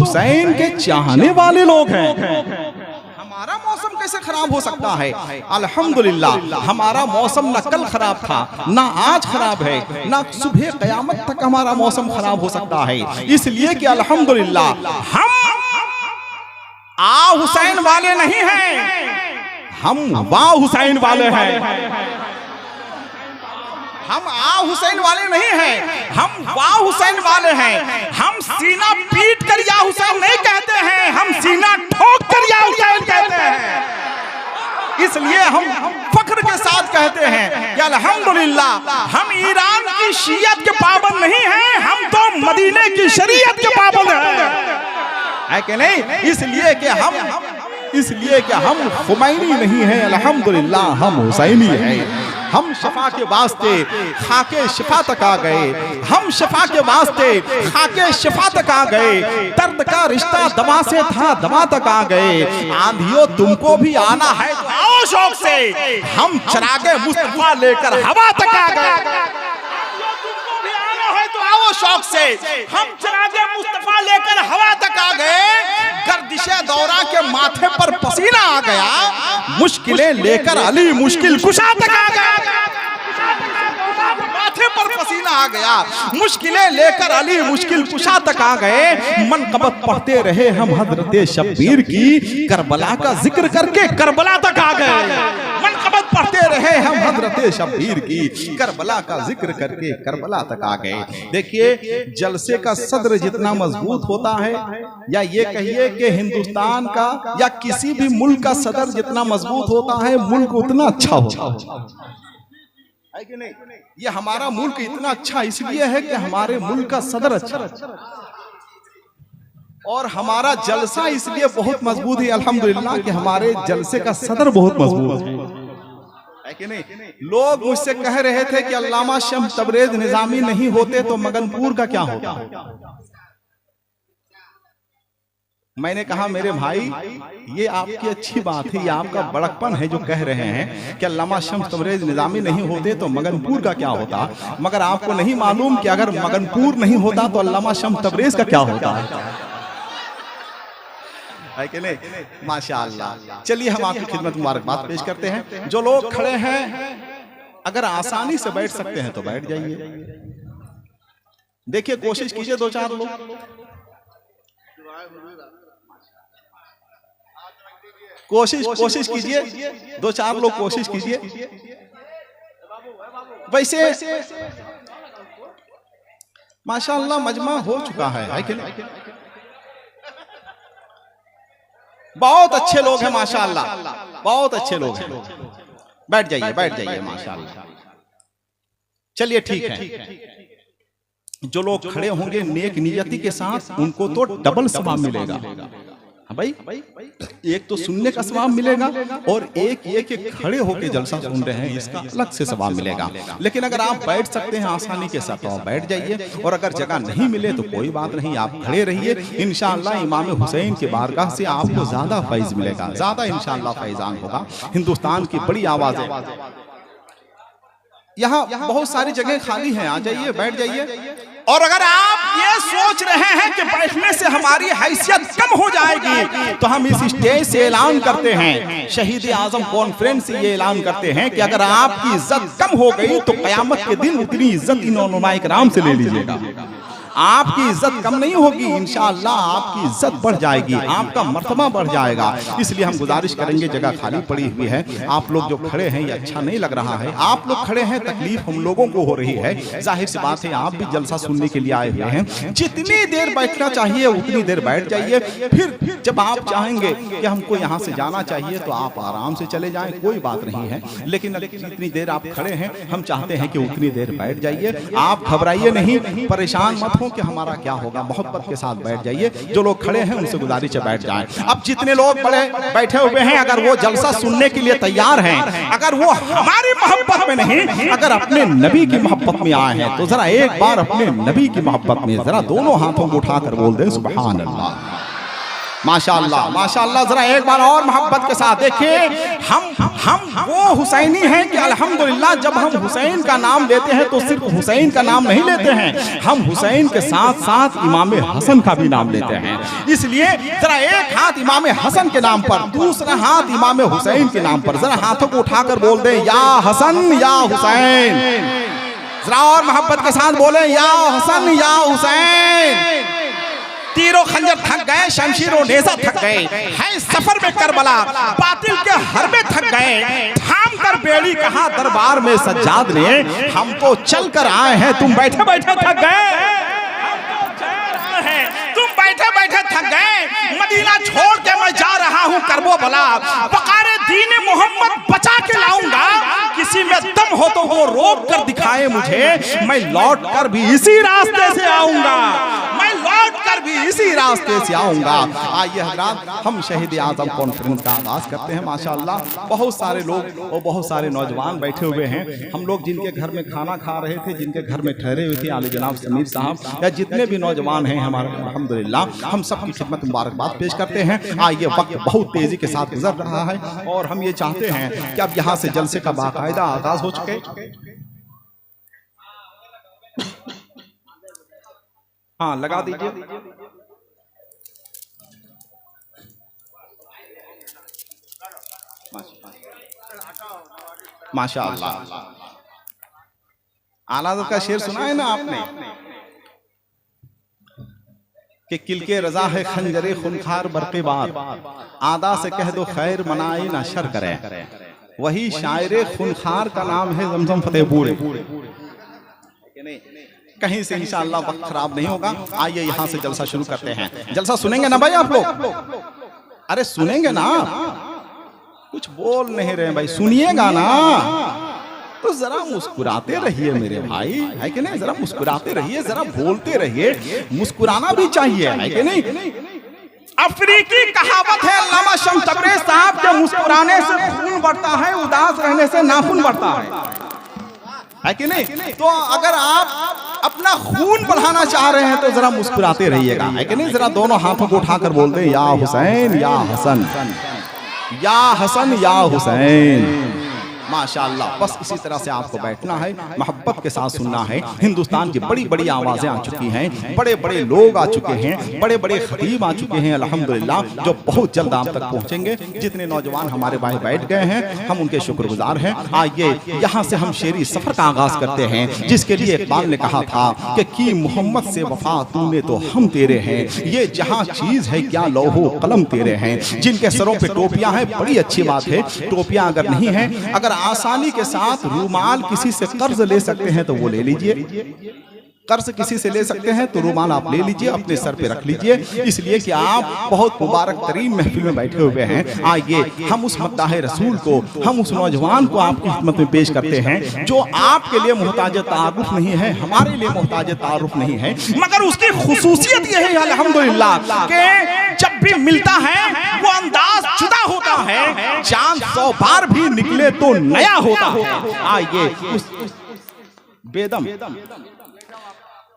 हुसैन के चाहने वाले लोग हैं। हमारा मौसम कैसे खराब हो सकता है? अल्हम्दुलिल्लाह हमारा मौसम न कल खराब था, ना आज खराब है, ना सुबह कयामत तक हमारा मौसम खराब हो सकता है। इसलिए कि अल्हम्दुलिल्लाह हम आ हुसैन वाले नहीं हैं, हम वाह हुसैन वाले हैं। हम आ हुसैन वाले नहीं हैं, हम वाह हुसैन वाले हैं। हम सीना पीट कर या हुसैन नहीं कहते हैं, हम सीना ठोक कर या हुसैन कहते हैं। इसलिए हम फख्र के साथ कहते हैं कि अल्हम्दुलिल्लाह हम ईरान की शियत के पाबंद नहीं हैं, हम तो मदीने की शरीयत के पाबंद हैं, है कि नहीं? इसलिए कि हम खुमैनी नहीं हैं, अल्हम्दुलिल्लाह हम हुसैनी हैं। हम शफा के वास्ते खाके शिफा तक आ गए, हम शफा के वास्ते खाके शिफा तक आ गए। दर्द का रिश्ता दवा से था, दवा तक आ गए। आंधियों तुमको भी आना है तो आओ शौक से, हम चरागे मुस्तफा लेकर हवा तक आ गए। तो आओ शौक से, हम चरागे मुस्तफा लेकर हवा तक आ गए। गर्दिशे दौरा के माथे पर पसीना आ गया, मुश्किलें लेकर अली मुश्किल कुशा तक आ गया। माथे पर पसीना आ गया, मुश्किलें लेकर अली मुश्किल कुशा तक आ गए। मनकबत पढ़ते रहे हम हजरत शब्बीर की, करबला का जिक्र करके करबला तक आ गए। मनकबत पढ़ते रहे हम हजरत शब्बीर की, करबला का जिक्र करके करबला तक आ गए। देखिए जलसे का सदर जितना मजबूत होता है, या ये कहिए कि हिंदुस्तान का या किसी भी मुल्क का सदर जितना मजबूत होता है, मुल्क उतना अच्छा होता है कि नहीं? ये हमारा मुल्क इतना अच्छा इसलिए है कि हमारे मुल्क का सदर अच्छा, और हमारा जलसा इसलिए बहुत मजबूत है अल्हम्दुलिल्लाह कि हमारे जलसे का सदर बहुत मजबूत है कि नहीं? लोग मुझसे कह रहे थे कि अल्लामा शम्स तबरेज निजामी नहीं होते तो मगनपुर का क्या होता। मैंने कहा मेरे भाई ये आपकी अच्छी बात है, ये आपका बड़कपन है जो कह रहे हैं कि अल्लामा शम्स तबरेज निजामी नहीं होते तो मगनपुर का क्या होता, मगर आपको नहीं मालूम कि अगर मगनपुर नहीं होता तो अल्लामा शम्स तबरेज का क्या होता है कि नहीं? माशाअल्लाह। चलिए हम आपकी खिदमत मुबारकबाद पेश करते हैं। जो लोग खड़े हैं अगर आसानी से बैठ सकते हैं तो बैठ जाइए। देखिए कोशिश कीजिए, दो चार लोग कोशिश कीजिए, दो चार लोग कोशिश कीजिए। वैसे माशाअल्लाह मजमा हो चुका है कि नहीं? बहुत अच्छे लोग हैं माशाअल्लाह, बहुत अच्छे लोग हैं। बैठ जाइए माशाअल्लाह। चलिए ठीक है। जो लोग खड़े होंगे नेक नियति के साथ उनको तो डबल सवाब मिलेगा। भाई एक तो सुनने का सवाब मिलेगा और एक ये कि खड़े होके जलसा सुन रहे हैं इसका अलग से सवाब मिलेगा। लेकिन अगर आप बैठ सकते हैं आसानी के साथ तो आप बैठ जाइए, और अगर जगह नहीं मिले तो कोई बात नहीं, आप खड़े रहिए। इंशाअल्लाह इमाम हुसैन की बारगाह से आपको ज्यादा फैज मिलेगा, ज्यादा इंशाअल्लाह फैजान होगा। हिंदुस्तान की बड़ी आवाज है, यहाँ बहुत सारी जगह खाली हैं, आ जाइए बैठ जाइए। और अगर आप ये सोच रहे हैं कि बैठने से हमारी हैसियत कम हो जाएगी तो हम इस स्टेज से ऐलान करते हैं, शहीद आजम कॉन्फ्रेंस से ये ऐलान करते हैं कि अगर आपकी इज्जत कम हो गई तो कयामत के दिन उतनी इज्जत इन उलमाए किराम से ले लीजिएगा। आपकी इज्जत कम नहीं होगी, इंशाअल्लाह आपकी इज्जत बढ़ जाएगी, आपका मर्तबा बढ़ जाएगा। इसलिए हम गुजारिश करेंगे, जगह खाली पड़ी हुई है, आप लोग जो खड़े हैं ये अच्छा नहीं लग रहा है। आप लोग खड़े हैं, तकलीफ हम लोगों को हो रही है, जाहिर सी बात है आप भी जलसा सुनने के लिए आए हुए हैं। जितनी देर बैठना चाहिए उतनी देर बैठ जाइए। फिर जब आप चाहेंगे कि हमको यहाँ से जाना चाहिए तो आप आराम से चले जाएं, कोई बात नहीं है। लेकिन जितनी देर आप खड़े हैं हम चाहते हैं कि उतनी देर बैठ जाइए। आप घबराइए नहीं, परेशान मत कि हमारा क्या होगा, मोहब्बत के साथ बैठ जाइए। जो लोग खड़े हैं उनसे गुजारिश है बैठ जाएं। अब जितने लोग बैठे हुए हैं अगर वो जलसा सुनने के लिए तैयार हैं, अगर वो हमारी मोहब्बत में नहीं, अगर अपने नबी की मोहब्बत में आए हैं तो जरा एक बार अपने नबी की मोहब्बत में जरा दोनों हाथों को उठाकर बोल दें सुभान अल्लाह। माशाअल्लाह माशाअल्लाह। जरा एक बार और मोहब्बत के साथ देखिए, हम वो हुसैनी हैं कि अल्हम्दुलिल्लाह जब हम हुसैन का नाम लेते हैं तो सिर्फ हुसैन का नाम नहीं लेते हैं, हम हुसैन के साथ साथ इमाम हसन का भी नाम लेते हैं। इसलिए जरा एक हाथ इमाम हसन के नाम पर, दूसरा हाथ इमाम हुसैन के नाम पर, जरा हाथों को उठाकर बोल दें या हसन या हुसैन। जरा और मोहब्बत के साथ बोले या हसन या हुसैन। तीरों खंजर थक गए, शमशीरों नेज़ा थक गए, है सफर में करबला, बातिल के हरबे थक गए, थाम कर बेड़ी कहा दरबार में सज्जाद ने, हम तो चल कर आए हैं तुम बैठे बैठे थक गए, तुम बैठे बैठे थक गए, मदीना छोड़ के मैं जा रहा हूँ करबो बला, बकारे दीन मोहम्मद बचा के लाऊंगा, किसी में दम हो तो वो रोक कर दिखाए मुझे, मैं लौट कर भी इसी रास्ते से आऊंगा, मैं लौट कर भी इसी रास्ते से आऊंगा। आइए हज़रात, हम शहीद आज़म कॉन्फ्रेंस का आगाज करते हैं। माशाअल्लाह बहुत सारे लोग और बहुत सारे नौजवान बैठे हुए हैं। हम लोग जिनके घर में खाना खा रहे थे, जिनके घर में ठहरे हुए थे, आले जनाब समीर साहब या जितने भी नौजवान हैं हमारे, अल्हम्दुलिल्लाह हम सबकी खिदमत मुबारकबाद पेश करते हैं। आइए, वक्त बहुत तेजी के साथ गुजर रहा है और हम ये चाहते हैं कि अब यहाँ से जलसे का बाकायदा आगाज हो चुके। हाँ, लगा दीजिए। माशाअल्लाह। आला हज़रत का शेर सुना है ना आपने कि किलके रजा है खंजरे खुनखार बरक़े बार, आदा से कह दो खैर मनाई ना शर करे, वही शायरे खुनखार का नाम है ज़मज़म फतेहपुर। कहीं से इंशाअल्लाह वक्त खराब नहीं होगा। आइए यहाँ से जलसा शुरू करते हैं। जलसा सुनेंगे ना भाई आप लोग? अरे सुनेंगे ना, कुछ बोल नहीं रहे भाई, सुनिएगा ना तो जरा मुस्कुराते रहिए मेरे भाई, है कि नहीं? जरा मुस्कुराते रहिए, जरा बोलते रहिए, मुस्कुराना भी चाहिए, है कि नहीं? अफ्रीकी कहावत है अल्लामा शम्स तबरेज़ साहब के, मुस्कुराने से खून बढ़ता है, उदास रहने से नाखून बढ़ता है कि नहीं? तो अगर आप अपना खून बढ़ाना चाह रहे हैं तो जरा मुस्कुराते रहिएगा, है कि नहीं? जरा दोनों हाथों को उठाकर बोल दें या हुसैन या हसन, या हसन या हुसैन। माशाअल्लाह, बस इसी तरह से आपको बैठना है, मोहब्बत के साथ सुनना है। हिंदुस्तान की बड़ी बड़ी आवाज़ें आ चुकी हैं, बड़े बड़े लोग आ चुके हैं, बड़े बड़े खतीब आ चुके हैं अल्हम्दुलिल्लाह, जो बहुत जल्द आप तक पहुंचेंगे। जितने नौजवान हमारे भाई बैठ गए हैं, हम उनके शुक्रगुजार हैं। आइए यहाँ से हम शेरी सफ़र का आगाज़ करते हैं, जिसके लिए इकबाल ने कहा था कि मोहम्मद से वफा तूने तो हम तेरे हैं, ये जहाँ चीज़ है क्या लौहो कलम तेरे हैं। जिनके सरों पे टोपियाँ हैं, बड़ी अच्छी बात है, टोपियाँ अगर नहीं हैं, अगर आसानी के साथ रूमाल किसी से कर्ज ले सकते हैं तो वो ले लीजिए। कर्ज किसी से ले सकते हैं तो रूमाल आप ले लीजिए, अपने सर पे रख लीजिए, इसलिए कि आप बहुत मुबारक तरीन महफिल में बैठे हुए हैं। आइए हम उस मद्दाह रसूल को, हम उस नौजवान को आपकी खिदमत में पेश करते हैं जो आपके लिए मोहताज तारुफ नहीं है, हमारे लिए मोहताज तारुफ नहीं है, मगर उसकी खुसूसियत यह है अल्हम्दुलिल्लाह कि जब भी मिलता है वो अंदाज जुदा होता है, चांद 100 बार भी निकले तो नया होता है। आइए उस बेदम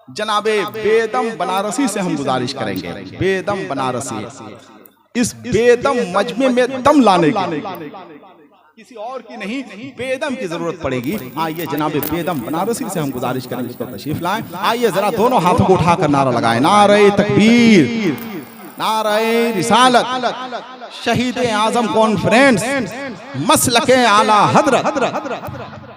जनाबे बेदम बनारसी से हम गुजारिश करेंगे, बेदम बनारसी, इस बेदम मजमे में दम लाने की किसी और की नहीं, बेदम की जरूरत पड़ेगी। आइए जनाबे बेदम बनारसी से हम गुजारिश करेंगे, इसको तशरीफ लाएं। आइए जरा दोनों हाथों को उठाकर नारा लगाएं, नारे तकबीर, नारे रिसालत, शहीद आज़म कॉन्फ्रेंस, मसलके आला हज़रत।